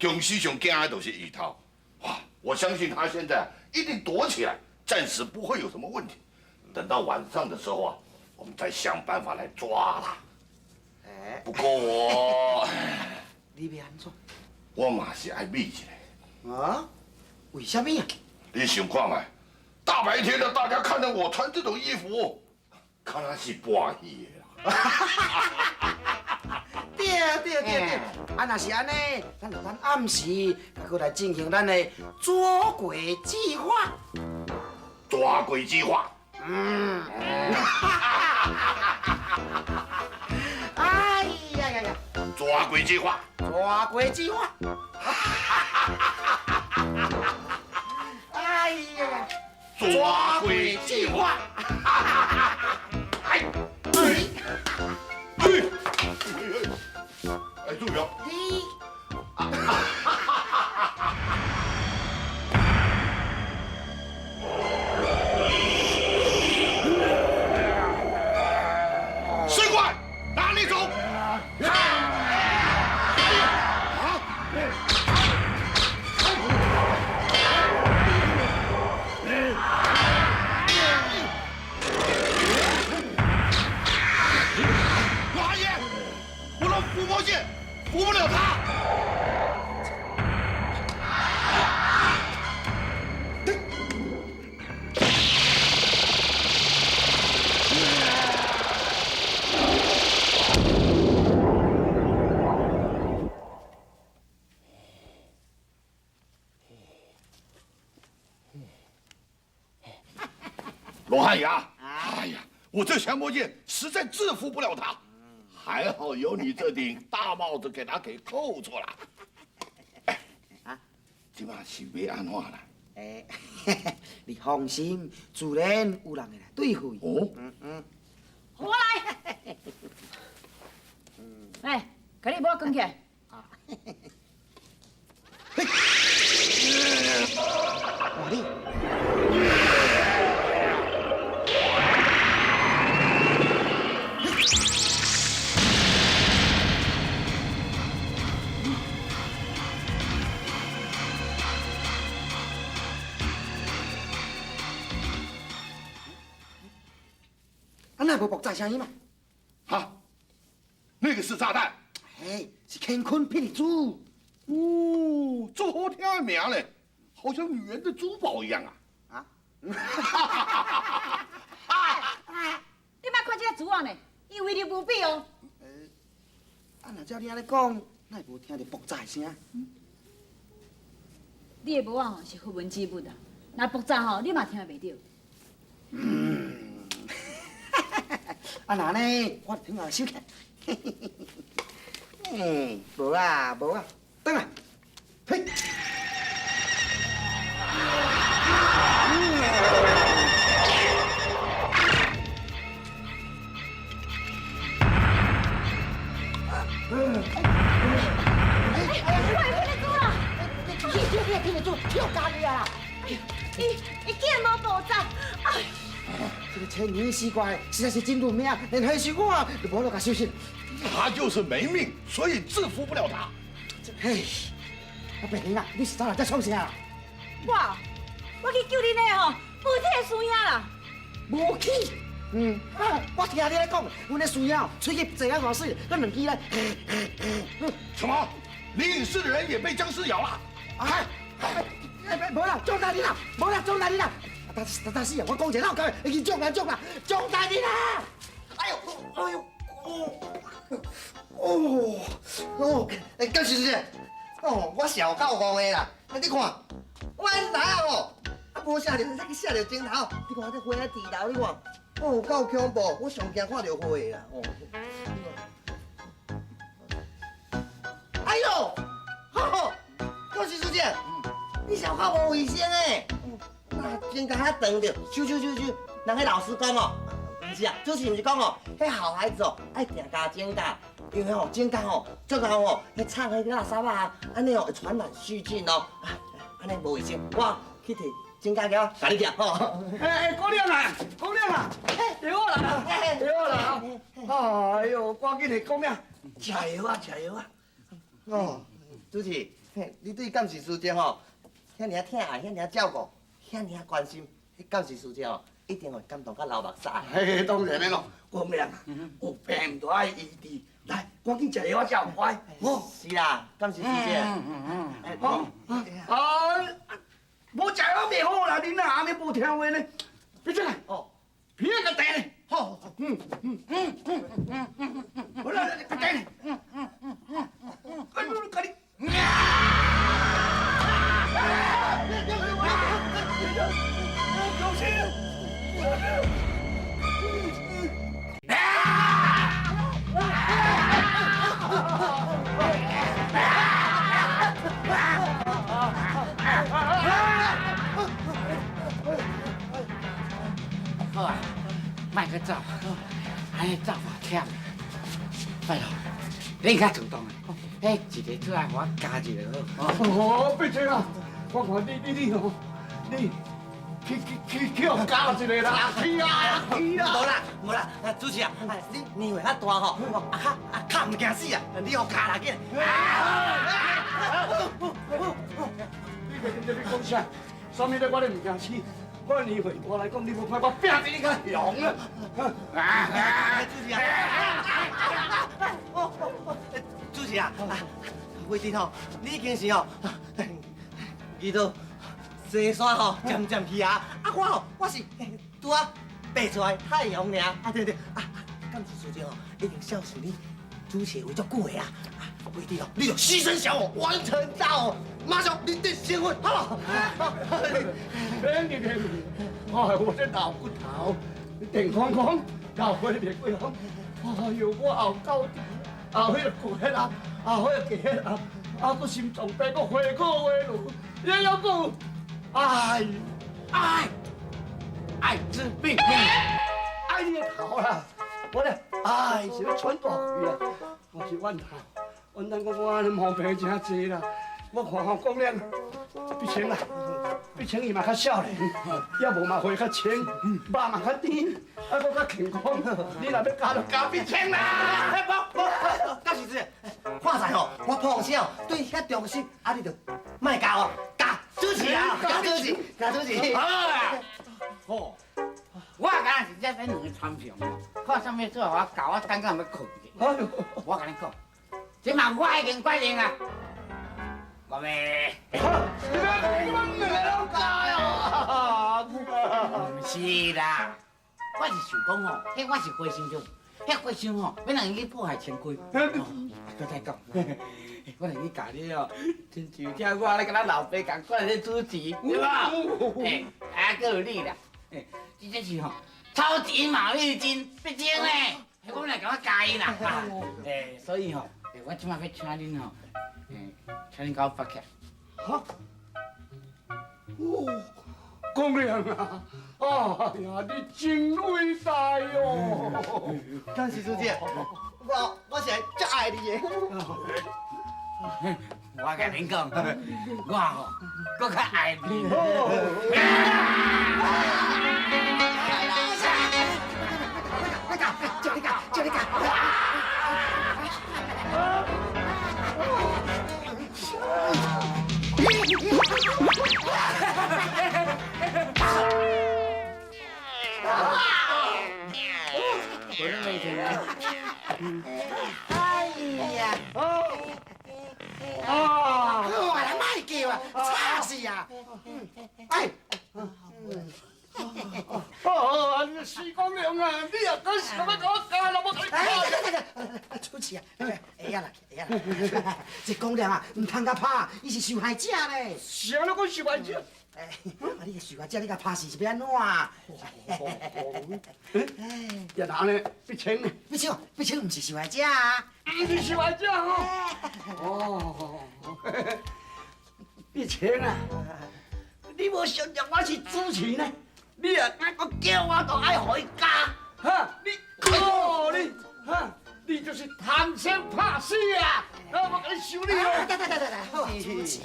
公司上惊的就是鱼头，哇！我相信他现在一定躲起来，暂时不会有什么问题。等到晚上的时候啊，我们再想办法来抓他。哎，不过我，你要安怎？我嘛是爱美一下。啊？为什么啊？你想看卖？大白天的，大家看到我穿这种衣服，看那是半戏的啦。对对，啊，若是安尼，咱就等暗时，过来进行咱的捉鬼计划。抓鬼计划。哎呀，抓鬼计划。抓鬼计划。哎呀，抓鬼计划。哎，注意哦！水怪，哪里走？老爷，我的伏魔剑扶不了他。罗汉牙，哎呀，我这降魔剑实在制服不了他，还好有你这顶大帽子给他扣住了。哎，啊，今晚是要安怎啦？哎，你放心，自然有人会来对付伊。哦，我来。来，给你摸关起来。哇你！啊，那无爆炸声音嘛？啊，那个是炸弹。哎，是乾坤霹雳珠。哦，这好听的名嘞，好像女人的珠宝一样啊！啊？你莫看这个主人呢，伊为你无比哦。啊，若照你安尼讲，哪会无听到爆炸的声？你的无啊吼是佛文之物啊，若爆炸吼，你嘛听袂到。啊，那呢，我听下收起。无啊，等下，嘿。听得住，又咖喱啊！伊竟然无爆炸，哎！这个千年西怪实在是真入命，连黑是我都无落甲收拾。他就是没命，所以制服不了他。嘿，啊白玲啊，你是走来在创啥？我去救你呢吼，无体的孙仔啦。无去。我听你咧讲，阮的孙仔喙齿这样好水，咱两支咧。什么？灵隐寺的人也被僵尸咬了？无啦，张大人啦，无啦，张大人啦。但是我讲一个闹讲，已经中啦，张大人啦！哎呦，高先生，我小到误的啦，你看，我哪哦，无写着，再去写着镜头，你看这花啊地头，你看，够恐怖，我上惊看到花啦，哎呦，高先生，你小可无卫生诶！指甲遐长着，咻，人迄老师讲哦，不是啊，就是毋是讲哦，迄好孩子哦，爱定加指甲，因为指甲最后迄插迄垃圾啊，安尼会传染细菌哦，安尼无卫生，我去摕指甲胶甲你夹吼。姑娘啊，对我啦，哎呦，赶紧来姑娘，加油啊！主持，你对干事师姐吼，遐尔疼爱，遐尔照顾，遐尔关心，迄干事师姐吼，一定会感动到流目屎。嘿，当然的咯，公亮啊，有病都爱医治。来，赶紧食药啊，食乖。哦，是啦，干事师姐。好，无食药袂好啦，恁啊安尼无听话呢？别进来。哦，鼻个个蛋呢？好，好啦，个蛋呢？快点，快点。小心！好啊，莫去走，安尼走法忝。拜托，你较主动的，一个出来我加一个好。哦，别这啊！我看你哦，你去互加一个啦，去啊！无啦，主持啊，你年岁较大吼，较唔惊死啊，你互加啦紧。你讲啥？啥物咧？我咧唔惊死。我年岁大来讲，你无看我拼比你较强啊！主持啊，主持啊，伟弟吼，你已经是吼，遇到西山吼渐渐去啊，我是拄啊爬出来太阳尔，对，干事师姐吼，已经孝顺你主持为足久的啊，伟弟吼，你就牺牲小我，完成大我，马上你得结婚，好不好？别，我这老骨头，电框框，老花别过风，哎呦，我后脚后迄个骨啦，后迄个脚啦，个心脏病个花果花路，也有个爱滋病，爱你个头啦！我咧爱是咧喘大气啦，我是怨叹我安尼毛病真济啦。我看吼讲了，毕竟伊嘛较少年，也无嘛花较清，肉嘛较甜，搁较健康。你若要加就加毕清啦！干事师，看在吼，我碰巧对遐重视，你就莫教我，教主持啊，教主持。好啊，好，我敢是这两个参详，看啥物做我教我等下要困去。我甲你讲，即嘛我已经决定啊。我咩？你们两家哦！唔是啦，我是想讲吼，迄我是花生种，迄花生吼，免人去破坏清规。搁再讲，我来去教你哦，亲像听我咧，甲咱老爸共款咧主持，对吧？搁有你啦，这是吼超级马玉金，毕竟咧，我来甲我教伊啦，所以吼，我即马要请恁吼。请你给我发起来。哈？哦，公亮啊！哎呀，你真伟大哟！干事师姐，我是最爱你的。我甲恁讲，我吼搁较爱你。叫你教。哎呀！我来卖叫啊，差死啊！哎，你徐公亮啊，你也敢想要给我教了？我给你出去啊！会呀啦，这公亮啊，唔通甲拍，伊是受害者咧。是啊，你讲受害者？你个受害者，你甲拍死是要安怎？也哪呢？毕清呢？毕清唔是受害者啊！唔是受害者哦。毕清啊，你无想让我是主持呢？你啊，我叫我都爱回家，哈！你就是贪生怕死啊！我给你修理哦。对，主持，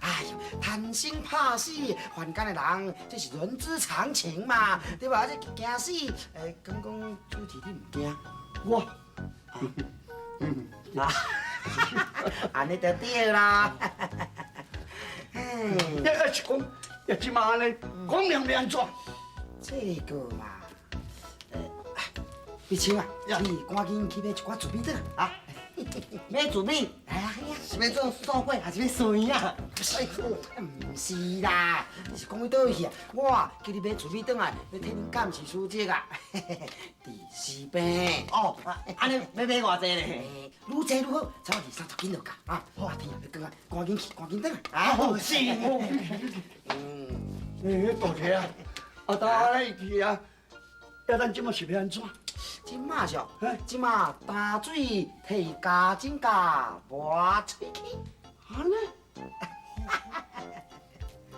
哎呦，贪生怕死，凡间的人，这是人之常情嘛，对吧？这惊死，讲主持你唔惊？我，安尼就对啦。是讲，要即马安尼，讲了要安怎？这个嘛，碧青啊，你赶紧去买一寡薯米转啊！买薯米，哎呀，是要做素粿还是要素圆啊？唔是啦，是讲你倒去啊？我叫你买薯米转来，要替你监视书记啊。第四遍。哦，安尼要买偌济咧？愈济愈好，差不多20-30斤就够啊！好，天啊，要赶啊，赶紧去，赶紧转啊！啊，是。大姐啊，啊，当安尼去啊，要咱即马是要安怎？即马上，即马打水替加增加，抹喙齿。安尼？